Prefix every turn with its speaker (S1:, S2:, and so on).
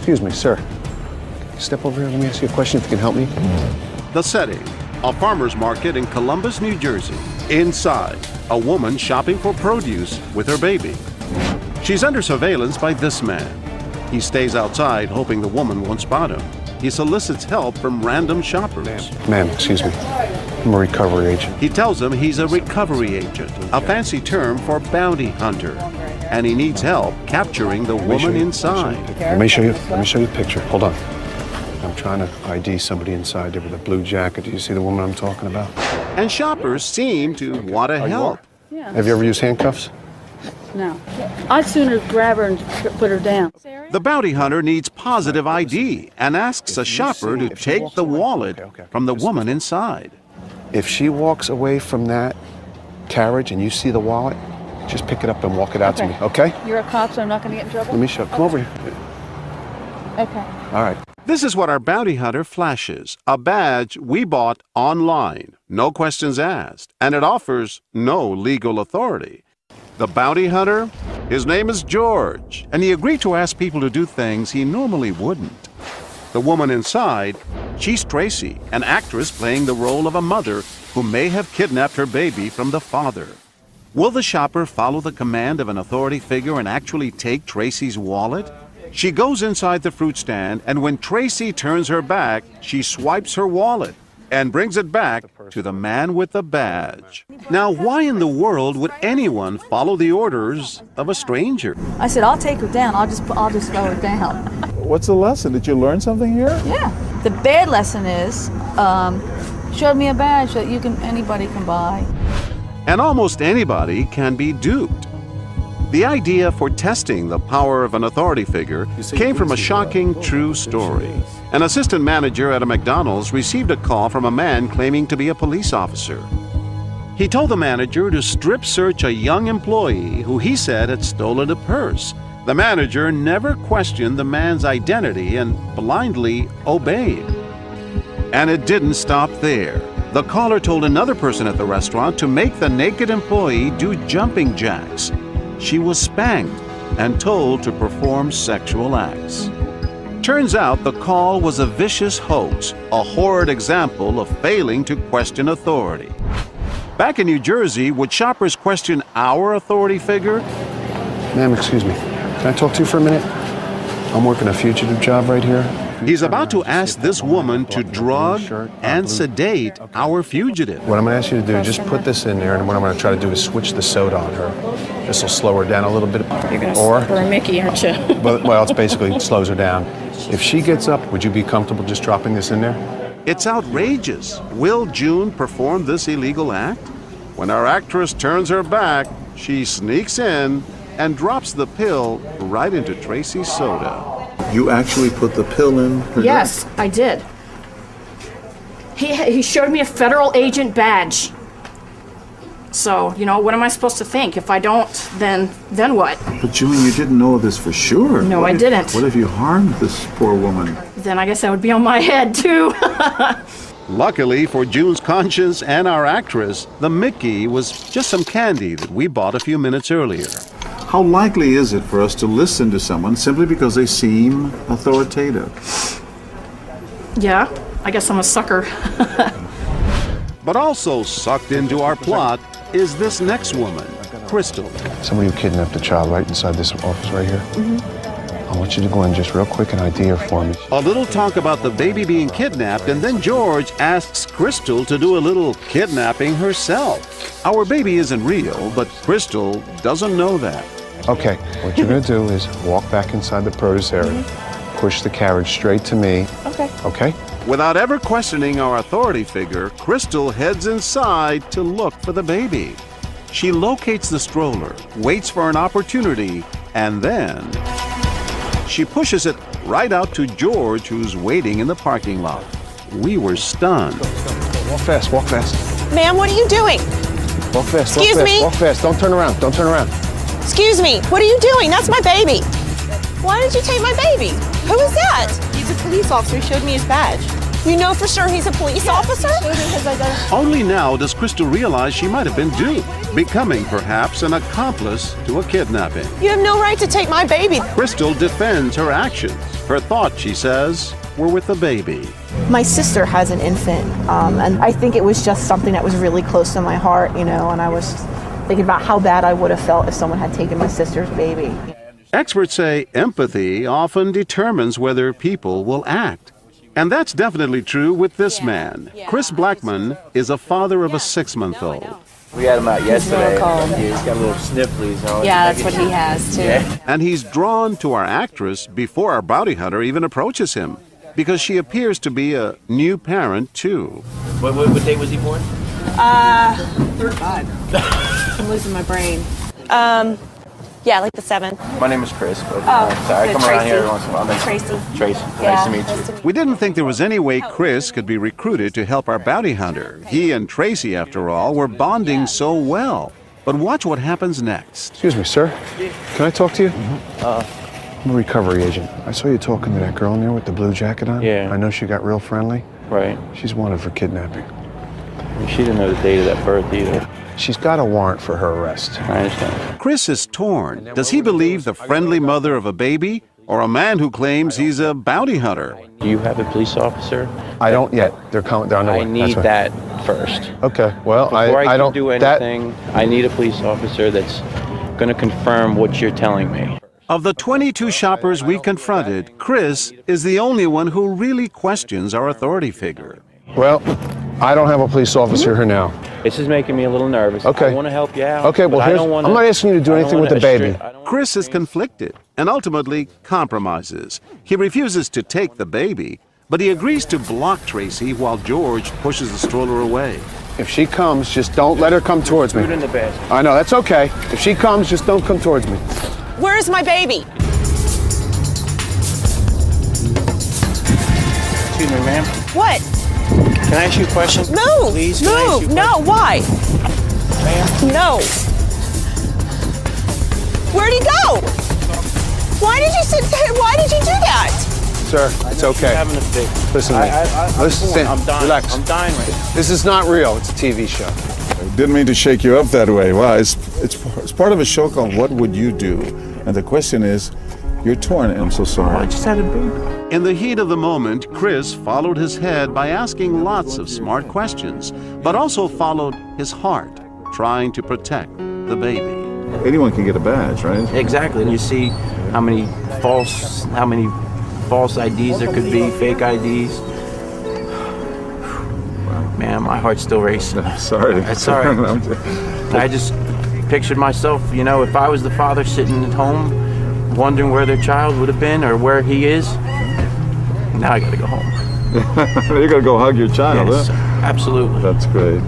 S1: Excuse me, sir. Step over here, let me ask you a question if you can help me.
S2: The setting, a farmer's market in Columbus, New Jersey. Inside, a woman shopping for produce with her baby. She's under surveillance by this man. He stays outside, hoping the woman won't spot him. He solicits help from random shoppers.
S1: Ma'am, excuse me. I'm a recovery agent.
S2: He tells them he's a recovery agent, a fancy term for bounty hunter, and he needs help capturing the woman inside.
S1: Let me show you a picture. Hold on. I'm trying to ID somebody inside there with a blue jacket. Do you see the woman I'm talking about?
S2: And shoppers seem to want to help.
S3: Yeah.
S1: Have you ever used handcuffs?
S3: No. I'd sooner grab her and put her down.
S2: The bounty hunter needs positive ID and asks a shopper to take the wallet from the woman inside.
S1: If she walks away from that carriage and you see the wallet, just pick it up and walk it out to me, okay?
S3: You're a cop, so I'm not going to get in trouble?
S1: Let me show. Come over here.
S3: Okay.
S1: All right.
S2: This is what our bounty hunter flashes, a badge we bought online, no questions asked, and it offers no legal authority. The bounty hunter, his name is George, and he agreed to ask people to do things he normally wouldn't. The woman inside, she's Tracy, an actress playing the role of a mother who may have kidnapped her baby from the father. Will the shopper follow the command of an authority figure and actually take Tracy's wallet? She goes inside the fruit stand, and when Tracy turns her back, she swipes her wallet and brings it back to the man with the badge. Now, why in the world would anyone follow the orders of a stranger?
S3: I said, I'll take her down. I'll just throw her down.
S4: What's the lesson? Did you learn something here?
S3: Yeah. The bad lesson is, show me a badge that anybody can buy.
S2: And almost anybody can be duped. The idea for testing the power of an authority figure came from a shocking true story. An assistant manager at a McDonald's received a call from a man claiming to be a police officer. He told the manager to strip search a young employee who he said had stolen a purse. The manager never questioned the man's identity and blindly obeyed. And it didn't stop there. The caller told another person at the restaurant to make the naked employee do jumping jacks. She was spanked and told to perform sexual acts. Turns out the call was a vicious hoax, a horrid example of failing to question authority. Back in New Jersey, would shoppers question our authority figure?
S1: Ma'am, excuse me. Can I talk to you for a minute? I'm working a fugitive job right here.
S2: He's about to ask this woman to drug and sedate our fugitive.
S1: What I'm going to ask you to do is just put this in there, and what I'm going to try to do is switch the soda on her. This will slow her down a little bit.
S5: You're going to slap her a Mickey, aren't you?
S1: Well, it's basically it slows her down. If she gets up, would you be comfortable just dropping this in there?
S2: It's outrageous. Will June perform this illegal act? When our actress turns her back, she sneaks in and drops the pill right into Tracy's soda.
S4: You actually put the pill in her
S5: Yes, I did. He showed me a federal agent badge. So, what am I supposed to think? If I don't, then what?
S4: But June, you didn't know this for sure.
S5: No, I didn't.
S4: What if you harmed this poor woman?
S5: Then I guess that would be on my head, too.
S2: Luckily for June's conscience and our actress, the Mickey was just some candy that we bought a few minutes earlier.
S4: How likely is it for us to listen to someone simply because they seem authoritative?
S5: Yeah, I guess I'm a sucker.
S2: But also sucked into our plot is this next woman, Crystal.
S1: Somebody who kidnapped a child right inside this office right here. Mm-hmm. I want you to go in just real quick and ID her for me.
S2: A little talk about the baby being kidnapped, and then George asks Crystal to do a little kidnapping herself. Our baby isn't real, but Crystal doesn't know that.
S1: Okay, what you're going to do is walk back inside the produce area, push the carriage straight to me.
S3: Okay.
S1: Okay?
S2: Without ever questioning our authority figure, Crystal heads inside to look for the baby. She locates the stroller, waits for an opportunity, and then she pushes it right out to George, who's waiting in the parking lot. We were stunned.
S1: Walk fast, walk fast.
S6: Ma'am, what are you doing?
S1: Walk fast,
S6: Excuse
S1: walk fast,
S6: me?
S1: walk fast. Don't turn around, don't turn around.
S6: Excuse me, what are you doing? That's my baby. Why did you take my baby? Who is that? He's a police officer. He showed me his badge. You know for sure he's a police officer?
S2: Only now does Crystal realize she might have been duped, becoming perhaps an accomplice to a kidnapping.
S6: You have no right to take my baby.
S2: Crystal defends her actions. Her thoughts, she says, were with the baby.
S7: My sister has an infant, and I think it was just something that was really close to my heart, you know, and I was thinking about how bad I would have felt if someone had taken my sister's baby.
S2: Experts say empathy often determines whether people will act. And that's definitely true with this man. Chris Blackman is a father of a 6-month-old.
S8: We had him out yesterday. He's got a little snifflies on.
S3: Yeah, that's what he has too.
S8: Yeah.
S2: And he's drawn to our actress before our bounty hunter even approaches him, because she appears to be a new parent too.
S8: What date was he born?
S7: 35. I'm losing my brain.
S6: Yeah, like the 7th.
S8: My name is Chris, but sorry, I come around here every once in a while.
S6: Tracy.
S8: Tracy,
S6: Yeah.
S8: nice to meet you.
S2: We didn't think there was any way Chris could be recruited to help our bounty hunter. He and Tracy, after all, were bonding so well. But watch what happens next.
S1: Excuse me, sir. Can I talk to you? I'm a recovery agent. I saw you talking to that girl in there with the blue jacket on.
S9: Yeah.
S1: I know she got real friendly.
S9: Right.
S1: She's wanted for kidnapping.
S9: She didn't know the date of that birth either.
S1: She's got a warrant for her arrest.
S9: I understand.
S2: Chris is torn. Does he believe the friendly mother of a baby, or a man who claims he's a bounty hunter?
S9: Do you have a police officer?
S1: I don't yet. They're coming down.
S9: I need that first.
S1: Okay. Well,
S9: Before
S1: I
S9: I
S1: don't
S9: can do anything, I need a police officer that's going to confirm what you're telling me.
S2: Of the 22 shoppers we confronted, Chris is the only one who really questions our authority figure.
S1: Well, I don't have a police officer here now.
S9: This is making me a little nervous.
S1: Okay.
S9: I want to help you out.
S1: Okay, well,
S9: but
S1: I'm not asking you to do anything with the baby.
S2: Chris is conflicted and ultimately compromises. He refuses to take the baby, but he agrees to block Tracy while George pushes the stroller away.
S1: If she comes, just don't let her come towards me.
S9: Put it in the basket.
S1: I know, that's okay. If she comes, just don't come towards me.
S6: Where is my baby?
S9: Excuse me, ma'am.
S6: What?
S9: Can I ask you a question?
S6: Move!
S9: Please, can I ask you
S6: Move!
S9: a
S6: No, why?
S9: Ma'am?
S6: No. Where'd he go? Why did you sit there? Why did you do that?
S1: Sir, it's okay.
S9: Having a fit.
S1: Listen to me. Listen,
S9: I'm dying.
S1: relax.
S9: I'm dying right now.
S1: This is not real. It's a TV show.
S4: I didn't mean to shake you up that way. Well, it's part of a show called What Would You Do? And the question is, you're torn, and I'm so sorry.
S9: I just had a baby.
S2: In the heat of the moment, Chris followed his head by asking lots of smart questions, but also followed his heart, trying to protect the baby.
S4: Anyone can get a badge, right?
S9: Exactly. And you see how many false IDs there could be, fake IDs. Man, my heart's still racing.
S4: Sorry.
S9: That's all right. I just pictured myself, you know, if I was the father sitting at home, wondering where their child would have been or where he is. Now I gotta go home.
S4: You gotta go hug your child,
S9: Yes,
S4: huh?
S9: absolutely.
S4: That's great.